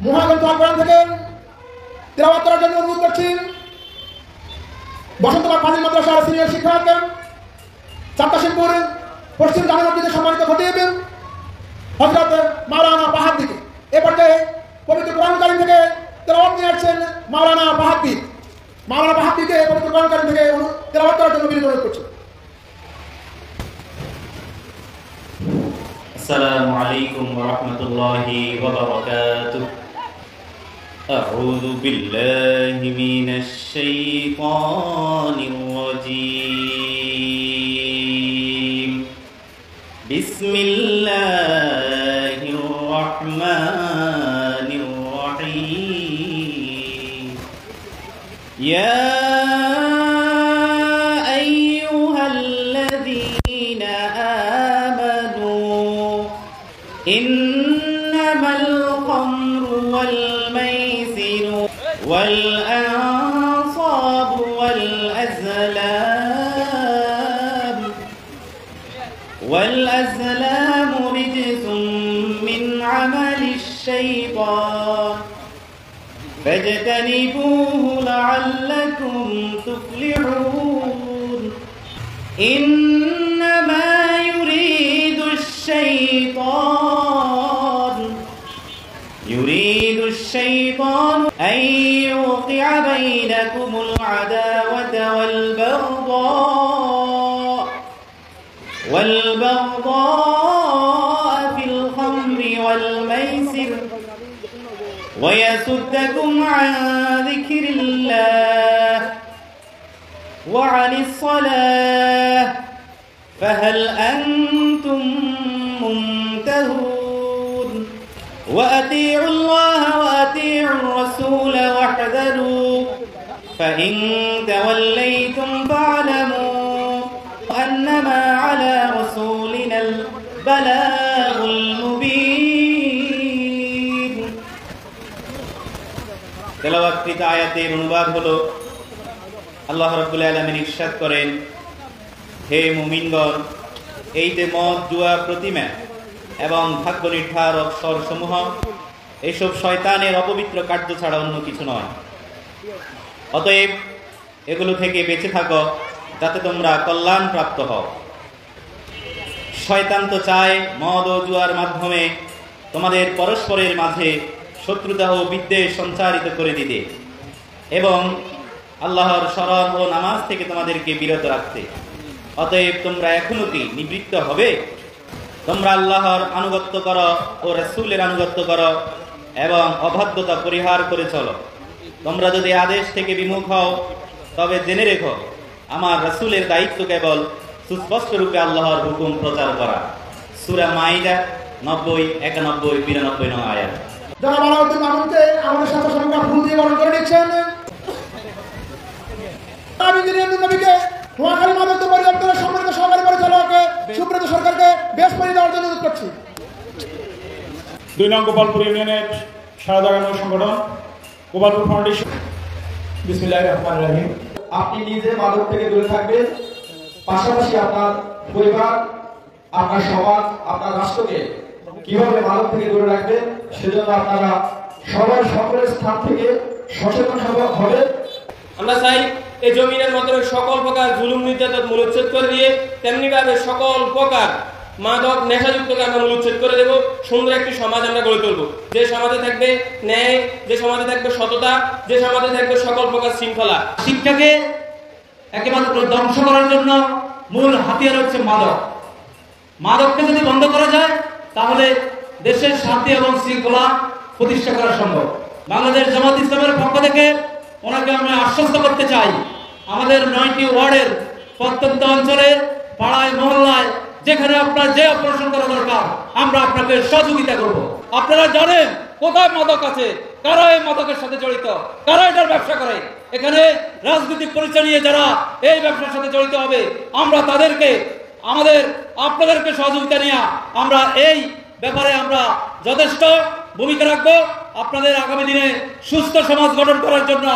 মহাগ্রন্থ আল কোরআন থেকে তেলাওয়াত করার জন্য অনুরোধ করছি বসন্তবাগ ফাজিল মাদ্রাসার সিনিয়র শিক্ষক চাত্তাশিমপুর পশ্চিম জামে মসজিদের সম্মানিত খতিব হযরত মাওলানা বাহাদ্দিকে এ পর্যায়ে পবিত্র কোরআন কারীম থেকে তেলাওয়াত নিয়ে আসছেন মাওলানা বাহাদ্দি। মাওলানা বাহাদ্দিকে পবিত্র কোরআন কারীম থেকে তেলাওয়াত করার জন্য বিনীত অনুরোধ করছি। আসসালামু আলাইকুম ওয়া রাহমাতুল্লাহি ওয়া বারাকাতুহু। আউযু বিল্লাহি মিনাশ শাইতানির রাজীম। বিসমিল্লাহির রাহমানির রাহিম। ইয়া إنما الخمر والميسر والأنصاب والأزلام رجس من عمل الشيطان فاجتنبوه لعلكم تفلحون إنما يريد الشيطان أن يوقع بينكم العداوة والبغضاء في الخمر والميسر ويصدكم عن ذكر الله وعن الصلاة فهل أنتم منتهون وأطيعوا الله وأطيعوا الرسول واحذروا فإن توليتم فاعلموا أنما على رسولنا البلاغ المبين। তেলাওয়াতকৃত আয়াতের অনুবাদ হলো আল্লাহ রাব্বুল আলামিন ইরশাদ করেন, হে মুমিনগণ, এই যে মদ, জুয়া, প্রতিমা এবং ভাগ্য নির্ধারক স্বরসমূহ, এইসব শয়তানের অপবিত্র কার্য ছাড়া অন্য কিছু নয়। অতএব এগুলো থেকে বেঁচে থাকো যাতে তোমরা কল্যাণ প্রাপ্ত হও। শয়তান তো চায় মদ ও জুয়ার মাধ্যমে তোমাদের পরস্পরের মাঝে শত্রুতা ও বিদ্বেষ সঞ্চারিত করে দিতে এবং আল্লাহর শরণ ও নামাজ থেকে তোমাদেরকে বিরত রাখতে। অতএব তোমরা এখনো কি নিবৃত্ত হবে? তোমরা আল্লাহর আনুগত্য করো ও রাসূলের আনুগত্য করো এবং অবাধ্যতা পরিহার করে চলো। তোমরা যদি আদেশ থেকে বিমুখ হও তবে জেনে রেখো, আমার রাসূলের দায়িত্ব কেবল সুস্পষ্ট রূপে আল্লাহর হুকুম প্রচার করা। সূরা মাইদা 90, 91, 92 নং আয়াত। যারা বালাউদ্দিন মামুনকে আমাদের সাথে সঙ্গে ফুল দিয়ে বরণ করে নিচ্ছেন, আমি ইঞ্জিনিয়ার নবীকে নোয়াখালী মাদক পরিদপ্তরের সম্মানিত সহকারী পরিচালককে সুব্রত সরকারকে বেশ পরি দেওয়ার জন্য অনুরোধ করছি। 2 নং গোপালপুর ইউনিয়নের সারা জাগানো সংগঠন গোপালপুর ফাউন্ডেশন। বিসমিল্লাহির রহমানির রহিম। আপনি নিজে মাদক থেকে দূরে থাকবেন, পাশাপাশি আপনার পরিবার, আপনার সমাজ, আপনার রাষ্ট্রকে কিভাবে মাদক থেকে দূরে রাখবেন সেজন্য আপনারা সবাই সকলের স্থান থেকে সচেতন হবে। আমরা চাই এই জমিনের মধ্যে সকল প্রকার জুলুম নির্যাতন মূলোচ্ছেদ করে দিয়ে তেমনি ভাবে সকল প্রকার মাদক নেশাযুক্তকে আমরা মূলোচ্ছেদ করে দেব। সুন্দর একটি সমাজ আমরা গড়ে তুলব, যে সমাজে থাকবে ন্যায়, যে সমাজে থাকবে সততা, যে সমাজে থাকবে সকল প্রকার শৃঙ্খলা। শিক্ষাকে একেবারে ধ্বংস করার জন্য মূল হাতিয়ার হচ্ছে মাদক। মাদককে যদি বন্ধ করা যায় তাহলে দেশের শান্তি এবং শৃঙ্খলা প্রতিষ্ঠা করা সম্ভব। বাংলাদেশ জামাত ইসলামের পক্ষ থেকে ওনাকে আমরা আশ্বস্ত করতে চাই, আমাদের 9টি ওয়ার্ডের প্রত্যন্ত অঞ্চলে, পাড়ায়, মহল্লায় যেখানে আপনার যে অপারেশন করা দরকার আমরা আপনাকে সহযোগিতা করব। আপনারা জানেন কোথায় মাদক আছে, কারা এই মাদকের সাথে জড়িত, কারা এটার ব্যবসা করে। এখানে রাজনৈতিক পরিচয় নিয়ে যারা এই ব্যবসার সাথে জড়িত হবে আমরা তাদেরকে আপনাদেরকে সহযোগিতা নিয়ে আমরা এই ব্যাপারে আমরা যথেষ্ট ভূমিকা রাখবো। আপনাদের আগামী দিনে সুস্থ সমাজ গঠন করার জন্য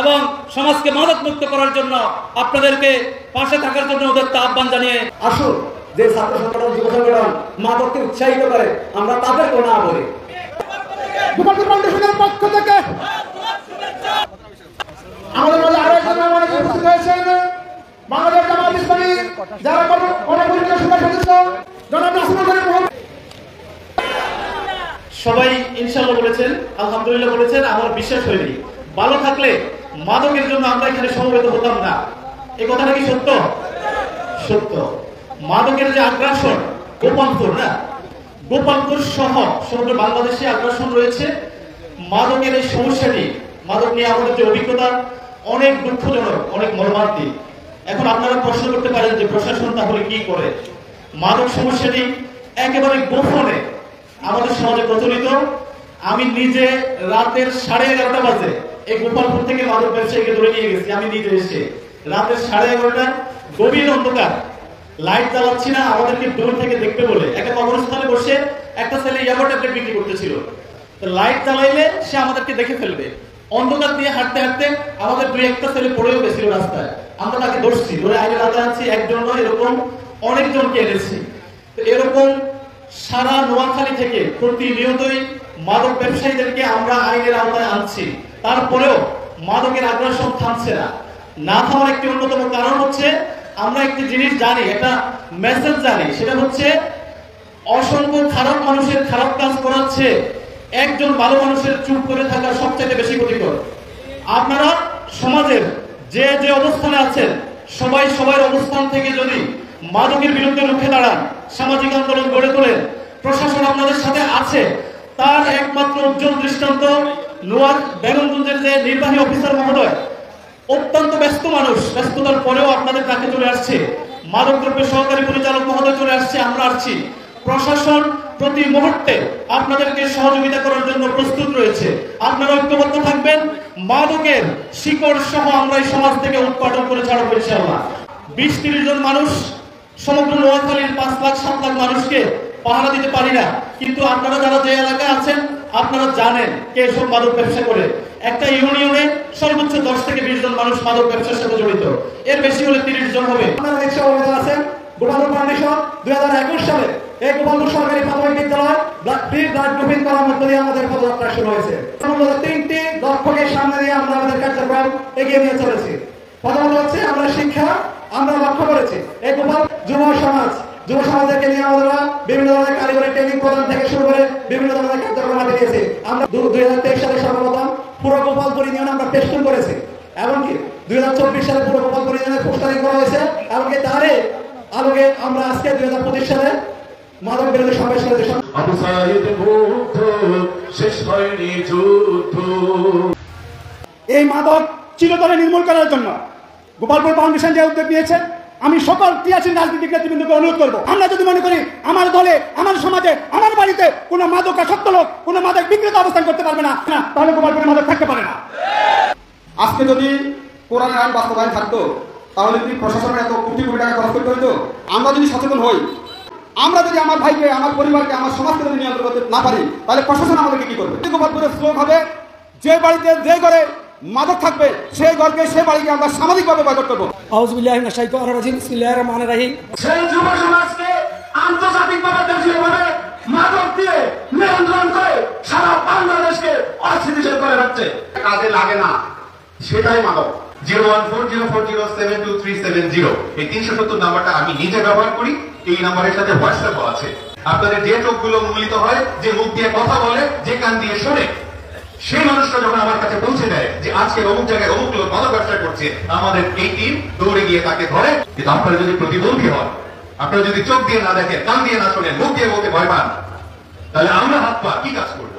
এবং সমাজকে মাদক মুক্ত করার জন্য আপনাদেরকে পাশে থাকার জন্য ওদেরকে আহ্বান জানিয়ে আসুন, যে ছাত্র সংগঠন, যুব সংগঠন মাদককে উৎসাহিত করে আমরা তাদেরকে না বলি। গোপালপুর ফাউন্ডেশনের পক্ষ থেকে আমাদের মাঝে আরো একজন মেহমান উপস্থিত হয়েছেন বাংলাদেশ জামায়াত ইসলামী যারা গণপরিষদের সদস্য জনাব নাসিমুল করিম মোহাম্মদ। সবাই ইনশাআল্লাহ বলেছেন, আলহামদুলিল্লাহ বলেছেন। আমার বিশ্বাস হয়নি ভালো থাকলে মাদকের জন্য আমরা এখানে সমবেত হতাম না। এই কথাটা কি সত্য? সত্য। মাদকের যে আগ্রাসন গোপালপুর না, গোপালপুর সহ সমগ্র বাংলাদেশে আগ্রাসন রয়েছে। মাদকের এই সমস্যাটি, মাদক নিয়ে আমাদের যে অভিজ্ঞতা অনেক দুঃখজনক, অনেক মর্মান্তিক। এখন আপনারা প্রশ্ন করতে পারেন যে প্রশাসন তাহলে কি করে? মাদক সমস্যাটি একেবারে গোপনে আমাদের সমাজে প্রচলিত। আমি নিজে রাতের 11:30 বাজে এই গোপালপুর থেকে মাদক ব্যবসায়ীকে ধরে নিয়ে গেছি। আমি নিজে এসে রাতের 11:30 গভীর অন্ধকার, লাইট জ্বালাচ্ছি না, আমাদেরকে দূর থেকে দেখতে বলে একটা কবরস্থানে বসে একটা ছেলে ইয়াবা ট্যাবলেট বিক্রি করতেছিল। লাইট জ্বালাইলে সে আমাদেরকে দেখে ফেলবে। অন্ধকার দিয়ে হাঁটতে হাঁটতে আমাদের দুই একটা ছেলে পড়েও গেছিল রাস্তায়। আমরা তাকে ধরছি, ধরে আইনে রাতে আনছি। একজন নয়, এরকম অনেকজনকে এনেছি। এরকম সারা নোয়াখালী থেকে প্রতিনিয়তই মাদক ব্যবসায়ীদেরকে আমরা আইনের আওতায় আনছি। তারপরেও মাদকের আগ্রাসন থামছে না। না থামার একটি অন্যতম কারণ হচ্ছে আমরা একটি জিনিস জানি, একটা মেসেজ জানি, সেটা হচ্ছে অসংখ্য খারাপ মানুষের খারাপ কাজ করাচ্ছে একজন ভালো মানুষের চুপ করে থাকা সবচেয়ে বেশি ক্ষতিকর। আপনারা সমাজের যে যে অবস্থানে আছেন সবাই সবার অবস্থান থেকে যদি মাদকের বিরুদ্ধে রুখে দাঁড়ান, সামাজিক আন্দোলন গড়ে তোলেন, প্রশাসন আপনাদের সাথে আছে। তার একমাত্র উজ্জ্বল দৃষ্টান্ত নোয়ার বেগমগঞ্জের যে নির্বাহী অফিসার মহোদয়, অত্যন্ত ব্যস্ত মানুষ, ব্যস্ততার পরেও আপনাদের কাছে চলে আসছে। মাদক দ্রব্যের সহকারী পরিচালক মহোদয় চলে আসছে, আমরা আসছি। প্রশাসন প্রতি মুহূর্তে আপনাদেরকে সহযোগিতা করার জন্য প্রস্তুত রয়েছে। আপনারা ঐক্যবদ্ধ থাকবেন। মাদকের শিকড় সহ আমরা এই সমাজ থেকে উৎপাদন করে ছাড়ব ইনশাআল্লাহ। 20-30 জন মানুষ সমগ্র নোয়াখালীর 5 লাখ 7 লাখ মানুষকে পাহারা দিতে পারি না, কিন্তু আপনারা যারা যে এলাকায় আছেন আপনারা জানেন কে সব মাদক ব্যবসা করে। একটা ইউনিয়নে সর্বোচ্চ 10 থেকে 20 জন মানুষ মাদক ব্যবসার সাথে জড়িত, এর বেশি হলে 30 জন হবে। আপনারা দেখতে আছেন গোপালপুর ফাউন্ডেশন 2021 সালে এই গোপালপুর সরকারি প্রাথমিক বিদ্যালয় ফ্রি ব্লাড গ্রুপিং করার মধ্য দিয়ে আমাদের পদযাত্রা শুরু হয়েছে। মূলত 3টি লক্ষ্যকে সামনে দিয়ে আমরা আমাদের কার্যক্রম এগিয়ে নিয়ে চলেছি। প্রথমত হচ্ছে আমরা শিক্ষা আমরা লক্ষ্য করেছি। এই গোপাল যুব সমাজকে নিয়ে আমরা বিভিন্ন ধরনের কারিগরি ট্রেনিং প্রদান থেকে শুরু করে বিভিন্ন ধরনের কার্যক্রম হাতে নিয়েছি। আমরা 2023 সালে সর্বপ্রথম পুরো গোপালপুর ইউনিয়নে আমরা পেস্টিং করেছি, এমনকি 2024 সালে পুরো গোপালপুর ইউনিয়নে পোস্টারিং করা হয়েছে। এমনকি তারই আলোকে আমরা আজকে 2025 সালে মাদক বিরোধী সমাবেশ করেছি। এই মাদক চিরতরে নির্মূল করার জন্য গোপালপুর ফাউন্ডেশন যে উদ্যোগ নিয়েছে, আমি সকল ক্রিয়াশীল রাজনৈতিক নেতৃবৃন্দকে অনুরোধ করবো, আমরা যদি মনে করি আমার দলে, আমার সমাজে, আমার বাড়িতে কোনো মাদকাসক্ত লোক, কোনো মাদক বিক্রেতা অবস্থান করতে পারবে না, তাহলে গোপালপুরে মাদক থাকতে পারে না। আজকে যদি কোরআনের আইন বাস্তবায়ন থাকতো তাহলে কি প্রশাসনের এত কোটি কোটি টাকা খরচ করতে হইতো? আমরা যদি সচেতন হই, আমরা যদি আমার ভাইকে, আমার পরিবারকে, আমার সমাজকে যদি নিয়ন্ত্রণ করতে না পারি, তাহলে প্রশাসন আমাদেরকে কি করবে? গোপালপুরের স্লোক হবে, যে বাড়িতে যে ঘরে মাদক থাকবে সেই ঘরকে, সেই বাড়িকে আমরা সামাজিকভাবে বয়কট করবো। আউযুবিল্লাহি মিনাশ শাইতানির রাজিম। বিসমিল্লাহির রহমানির রহিম। সেই যুব সমাজকে আন্তর্জাতিকভাবে, দেশীয়ভাবে মাদক দিয়ে নিয়ন্ত্রণ করে সারা বাংলাদেশকে অস্থিতিশীল করে রাখছে। কাজে লাগে না, সেটাই মাদক। 01404072370 এই 370 নাম্বারটা আমি নিজে ব্যবহার করি। এই নাম্বারের সাথে হোয়াটসঅ্যাপ আছে। আপনাদের যে চোখগুলো মূলিত হয়, যে মুখ দিয়ে কথা বলে, যে কান দিয়ে শোনে, সেই মানুষটা যখন আমার কাছে পৌঁছে দেয় যে আজকে অমুক জায়গায় অমুক লোক মাদক ব্যবসা করছে, আমাদের এই টিম দৌড়ে গিয়ে তাকে ধরে। কিন্তু আপনারা যদি প্রতিবন্ধী হন, আপনারা যদি চোখ দিয়ে না দেখেন, কান দিয়ে না শোনেন, মুখ দিয়ে বলতে ভয় পান, তাহলে আমরা হাত পা কি কাজ করবো?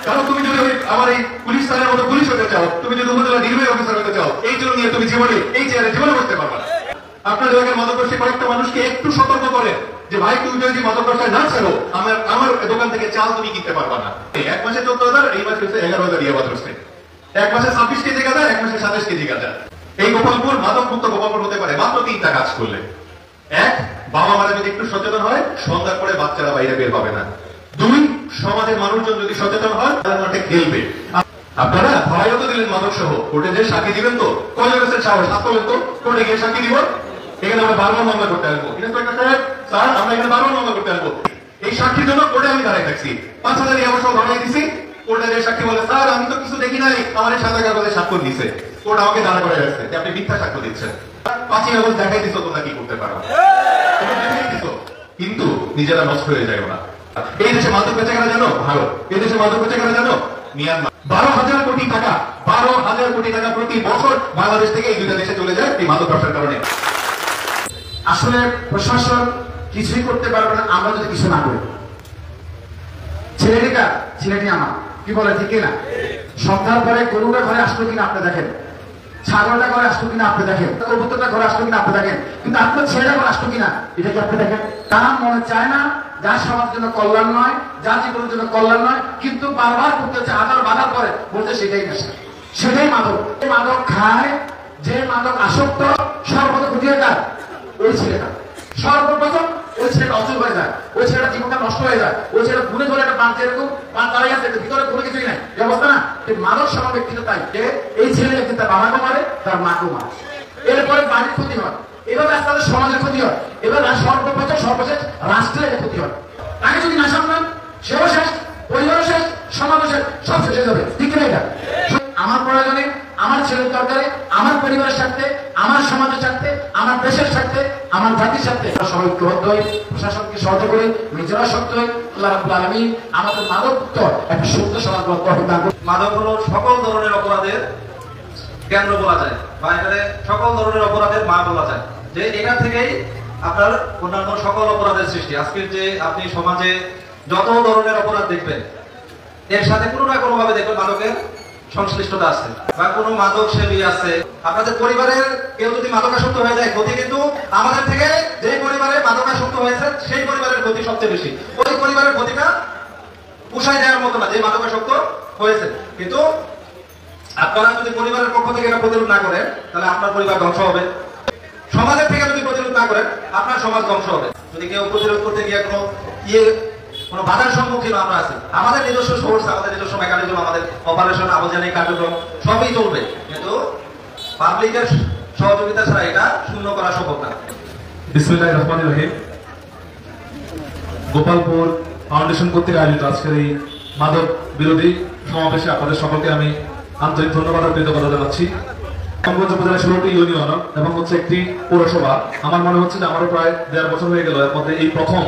কারণ তুমি যদি আমার এই পুলিশ থানার মতো পুলিশ হতে চাও, তুমি যদি উপজেলা নির্বাহী অফিসার হতে চাও, এই জন্য নিয়ে তুমি জীবনে এই চেয়ারে জীবনে বসতে পারবে না। আপনার এলাকার মাদকবর্ষী কয়েকটা মানুষকে একটু সতর্ক করে যে ভাই তুমি যদি মাদক ব্যবসায় না ছাড়ো, আমার দোকান থেকে চাল তুমি কিনতে পারবা না। 1 মাসে 14,000, এই মাসে হচ্ছে 11,000 ইয়াবা ধরছে। 1 মাসে 26 কেজি গাঁজা, 1 মাসে 27 কেজি গাঁজা। এই গোপালপুর মাদক মুক্ত গোপালপুর হতে পারে মাত্র 3টা কাজ করলে। 1, বাবা মারা যদি একটু সচেতন হয়, সন্ধ্যার পরে বাচ্চারা বাইরে বের হবে না। 2, সমাজের মানুষজন যদি সচেতন হয়, তারা মাঠে খেলবে। আপনারা ধরাইও তো দিলেন মাদক সহ, কোর্টে যে সাক্ষী দিবেন তো? কয়জন আছেন সাহস? হাত তোলেন তো, কোর্টে গিয়ে সাক্ষী দিব। এখানে আমরা 12 মামলা করতে আসবো। স্যার আমরা এখানে 12 মামলা করতে আসবো। এই সাক্ষীর জন্য কোর্টে আমি দাঁড়াই থাকছি, 5,000 আমার সব ধরাই দিছি। কোর্টে যে সাক্ষী বলে, স্যার আমি তো কিছু দেখি নাই, আমার সাদা কাগজে স্বাক্ষর দিছে। কোর্ট আমাকে দাঁড়া করে রাখছে যে আপনি মিথ্যা সাক্ষ্য দিচ্ছেন। 5ই আগস্ট দেখাই দিছো তোমরা কি করতে পারো, কিন্তু নিজেরা নষ্ট হয়ে যায় না। এই দেশে মাদক বেচে কেনা জানো? ভারত। এই দেশে মাদক বেচে কেনা জানো? মিয়ানমার। 12,000 কোটি টাকা, 12,000 কোটি টাকা প্রতি বছর বাংলাদেশ থেকে এই দুইটা দেশে চলে যায় এই মাদক ব্যবসার কারণে। আসলে প্রশাসন কিছুই করতে পারবে না আমরা যদি কিছু না করি। ছেলেটিটা ছেলেটি আমার, কি বলে ঠিক না? সন্ধ্যার পরে গরুটা ঘরে আসলো কিনা আপনি দেখেন, ছাগলটা ঘরে আসলো কিনা আপনি দেখেন, কবুতরটা ঘরে আসলো কিনা আপনি দেখেন, কিন্তু আপনার ছেলেটা ঘরে আসলো কিনা এটা কি আপনি দেখেন? তার মনে চায় না, যার সমাজের জন্য কল্যাণ নয়, যার জীবনের জন্য কল্যাণ নয়, কিন্তু বারবার করতেছে, হাজার বাধার পরে বলতে সেটাই নেশা, সেটাই মাদক। মাদক খায়, যে মাদক আসক্ত সর্বদা ক্ষতি হয়ে যায় ওই ছেলেটা, সর্বপ্রথম ওই ছেলেটা অচল হয়ে যায়, ওই ছেলেটা জীবনটা নষ্ট হয়ে যায়, ওই ছেলেটা ঘুরে ধরে একটা পান যেরকম পান দাঁড়িয়ে আছে, ভিতরে কোনো কিছুই নাই, এই অবস্থা না? মাদক সমাজ ব্যক্তিটা তাই যে এই ছেলে একদিন তার বাবাকে মারে, তার মাকেও মারে, এরপরে বাড়ির ক্ষতি হয়, এবার আস্তে আস্তে সমাজের ক্ষতি হয়, এবার সর্বপ্রথম সর্বশেষ রাষ্ট্রের ক্ষতি হয়। তাকে যদি না সামলান সেও শেষ, পরিবারও শেষ, সমাজও শেষ, সব শেষ হয়ে যাবে, ঠিক না? এটা আমার প্রয়োজনে, আমার ছেলের দরকারে, আমার পরিবারের স্বার্থে, আমার সমাজের স্বার্থে, আমার দেশের স্বার্থে, আমার জাতির স্বার্থে সবাই ঐক্যবদ্ধ হই, প্রশাসনকে সহযোগ করি, নিজেরা শক্ত হই। আল্লাহ রাব্বুল আলামিন আমাদের মাদকমুক্ত একটা সুস্থ সমাজ গড়তে দান করুন। মাদক হলো সকল ধরনের অপরাধের কেন্দ্র বলা যায়, বা এখানে সকল ধরনের অপরাধের মা বলা যায়, যে এটা থেকেই আপনার অন্যান্য সকল অপরাধের সৃষ্টি। আজকের যে আপনি সমাজে যত ধরনের অপরাধ দেখবেন, এর সাথে কোনো না কোনো ভাবে দেখবেন মাদকের সংশ্লিষ্টতা আছে, বা কোনো মাদক সেবী আছে। আপনাদের পরিবারের কেউ যদি মাদকাসক্ত হয়ে যায়, ক্ষতি কিন্তু আমাদের থেকে যে পরিবারে মাদকাসক্ত হয়েছে সেই পরিবারের ক্ষতি সবচেয়ে বেশি। ওই পরিবারের ক্ষতিটা পুষায় দেওয়ার মতো না যে মাদকাসক্ত হয়েছে। কিন্তু আপনারা যদি পরিবারের পক্ষ থেকে এটা প্রতিরোধ না করেন, তাহলে আপনার পরিবার ধ্বংস হবে। সমাজের থেকে যদি প্রতিরোধ না করেন, আপনার সমাজ ধ্বংস হবে। যদি কেউ প্রতিরোধ করতে গিয়ে কোনো বাধার সম্মুখীন আমরা আছি, আমাদের নিজস্ব সোর্স, আমাদের নিজস্ব মেকানিজম, আমাদের অপারেশন, আবর্জনিক কার্যক্রম সবই চলবে, কিন্তু পাবলিকের সহযোগিতা ছাড়া এটা শূন্য করা সম্ভব না। বিসমিল্লাহির রহমানির রহিম। গোপালপুর ফাউন্ডেশন কর্তৃক আয়োজিত আজকের এই মাদক বিরোধী সমাবেশে আপনাদের সকলকে আমি আন্তরিক ধন্যবাদ ও কৃতজ্ঞতা জানাচ্ছি। রামগঞ্জ উপজেলা 16টি ইউনিয়ন এবং একটি পৌরসভা, আমার মনে হচ্ছে যে আমারও প্রায় 1.5 বছর হয়ে গেল, এর মধ্যে এই প্রথম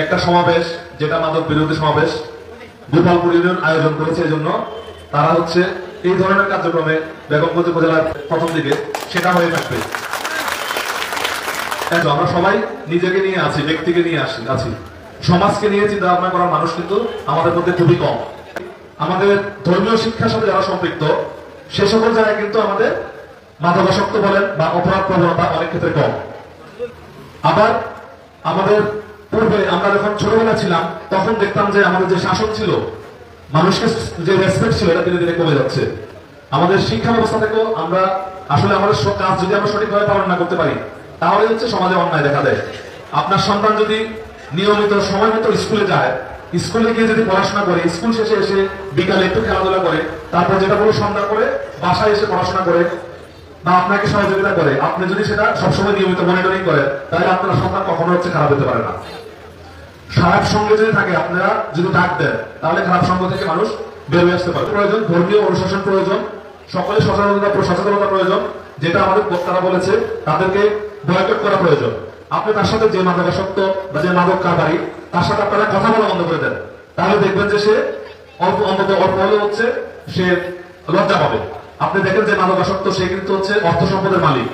একটা সমাবেশ যেটা মাদক বিরোধী সমাবেশ গোপালপুর ইউনিয়ন আয়োজন করেছে। এই জন্য তারা হচ্ছে এই ধরনের কার্যক্রমে বেগমগঞ্জ উপজেলার প্রথম দিকে সেটা হয়ে থাকবে। আমরা সবাই নিজেকে নিয়ে আছি, ব্যক্তিকে নিয়ে আছি, সমাজকে নিয়ে চিন্তা ভাবনা করার মানুষ কিন্তু আমাদের মধ্যে খুবই কম। আমাদের ধর্মীয় শিক্ষার সাথে যারা সম্পৃক্ত সে সকল জায়গায় কিন্তু আমাদের মাদকাসক্ত বলেন বা অপরাধ প্রবণতা অনেক ক্ষেত্রে কম। আবার আমাদের পূর্বে আমরা যখন ছোটবেলা ছিলাম তখন দেখতাম যে আমাদের যে শাসন ছিল, মানুষকে যে রেসপেক্ট ছিল, এটা ধীরে ধীরে কমে যাচ্ছে। আমাদের শিক্ষা ব্যবস্থা থেকেও আমরা আসলে আমাদের কাজ যদি আমরা সঠিকভাবে পালন না করতে পারি, তাহলে হচ্ছে সমাজে অন্যায় দেখা দেয়। আপনার সন্তান যদি নিয়মিত সময় মতো স্কুলে যায়, স্কুলে গিয়ে যদি পড়াশোনা করে, স্কুল শেষে এসে বিকালে একটু খেলাধুলা করে, তারপর যেটা বলে সন্ধ্যা করে বাসায় এসে পড়াশোনা করে বা আপনাকে সহযোগিতা করে, আপনি যদি সেটা সবসময় নিয়মিত মনিটরিং করেন, তাহলে আপনার সন্তান কখনো হচ্ছে খারাপ হতে পারে না। খারাপ সঙ্গে যদি থাকে, আপনারা যদি ডাক দেন, তাহলে খারাপ সঙ্গ থেকে মানুষ বের হয়ে আসতে পারে। প্রয়োজন ধর্মীয় অনুশাসন প্রয়োজন, সকলে সচেতনতা প্রয়োজন, যেটা আমাদের বক্তারা বলেছে, তাদেরকে বয়কট করা প্রয়োজন। আপনি তার সাথে যে মাদকাসক্ত বা যে মাদক কারবারি, তার সাথে আপনারা কথা বলা বন্ধ করে দেন, তাহলে দেখবেন যে সে অন্তত অল্প হলে হচ্ছে সে লজ্জা পাবে। আপনি দেখেন যে মাদকাসক্ত সে কিন্তু হচ্ছে অর্থ সম্পদের মালিক,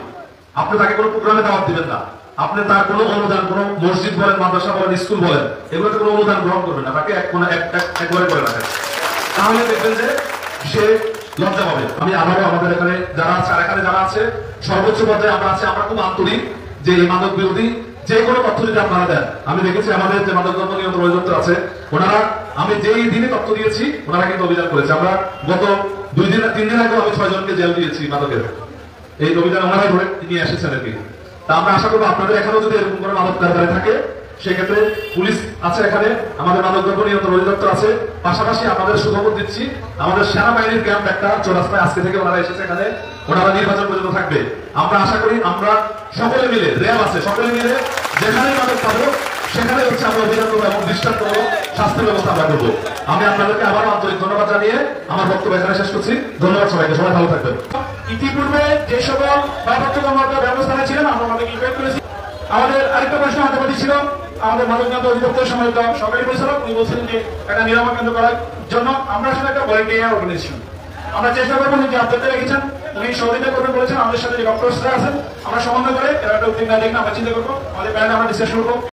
আপনি তাকে কোনো প্রোগ্রামে দাওয়াত দিবেন না, আপনি তার কোনো অনুদান, কোনো মসজিদ বলেন, মাদ্রাসা বলেন, স্কুল বলেন, এগুলোতে কোনো অনুদান গ্রহণ করবেন না, তাকে একবারে করে রাখেন, তাহলে দেখবেন যে সে লজ্জা পাবে। আমি আবারও আমাদের এখানে যারা আছে আর এখানে যারা আছে সর্বোচ্চ পর্যায়ে আমরা আছি, আমরা খুব আন্তরিক যে এই মাদক বিরোধী যে কোনো তথ্য যদি আপনারা দেন। আমি দেখেছি আমাদের যে মাদক দ্রব্য নিয়ন্ত্রণ অধিদপ্তর আছে, ওনারা আমি যেই দিনে তথ্য দিয়েছি ওনারা কিন্তু অভিযান করেছে। আমরা গত 3 দিন আগে আমি 6 জনকে জেল দিয়েছি মাদকের, এই অভিযান ওনারাই ধরে নিয়ে এসেছেন আর কি। তা আমরা আশা করবো আপনাদের এখানেও যদি এরকম কোনো মাদক কারবারি থাকে, সেক্ষেত্রে পুলিশ আছে এখানে, আমাদের মাদক দ্রব্য নিয়ন্ত্রণ অধিদপ্তর আছে, পাশাপাশি আমাদের সুখবর দিচ্ছি আমাদের সেনাবাহিনীর ক্যাম্প একটা চৌরাস্তায় আজকে থেকে ওনারা এসেছে এখানে, ওনারা নির্বাচন পর্যন্ত থাকবে। আমরা আশা করি আমরা সকলে মিলে, র্যাব আছে, সকলে মিলে যেখানেই মাদক পাবো সেখানে হচ্ছে আমরা অভিযান করবো এবং দৃষ্টান্তমূলক শাস্তির ব্যবস্থা আমরা করবো। আমি আপনাদেরকে আবারও আন্তরিক ধন্যবাদ জানিয়ে আমার বক্তব্য এখানে শেষ করছি। ধন্যবাদ সবাইকে, সবাই ভালো থাকবেন। ইতিপূর্বে যে সকল ভারপ্রাপ্ত কর্মকর্তা ব্যবস্থানে ছিলেন আমরা আমাদেরকে ইনভাইট করেছি। আমাদের আরেকটা প্রশ্ন হাতে ছিল, আমাদের মাদক নিয়ন্ত্রণ অধিদপ্তর সম্মানিত সরকারি পরিচালক উনি বলছিলেন যে একটা নিরাময় কেন্দ্র করার জন্য আমরা আসলে একটা ভলেন্টিয়ার অর্গানাইজেশন, আমরা চেষ্টা করবো যে আপনাদের রেখেছেন উনি সহযোগিতা করবেন বলেছেন। আমাদের সাথে যে ডক্টরসরা আছেন আমরা সমন্বয় করে একটা উদ্যোগ না দেখলে আমরা চিন্তা করবো, আমাদের প্ল্যানে আমরা ডিসকাশন করবো।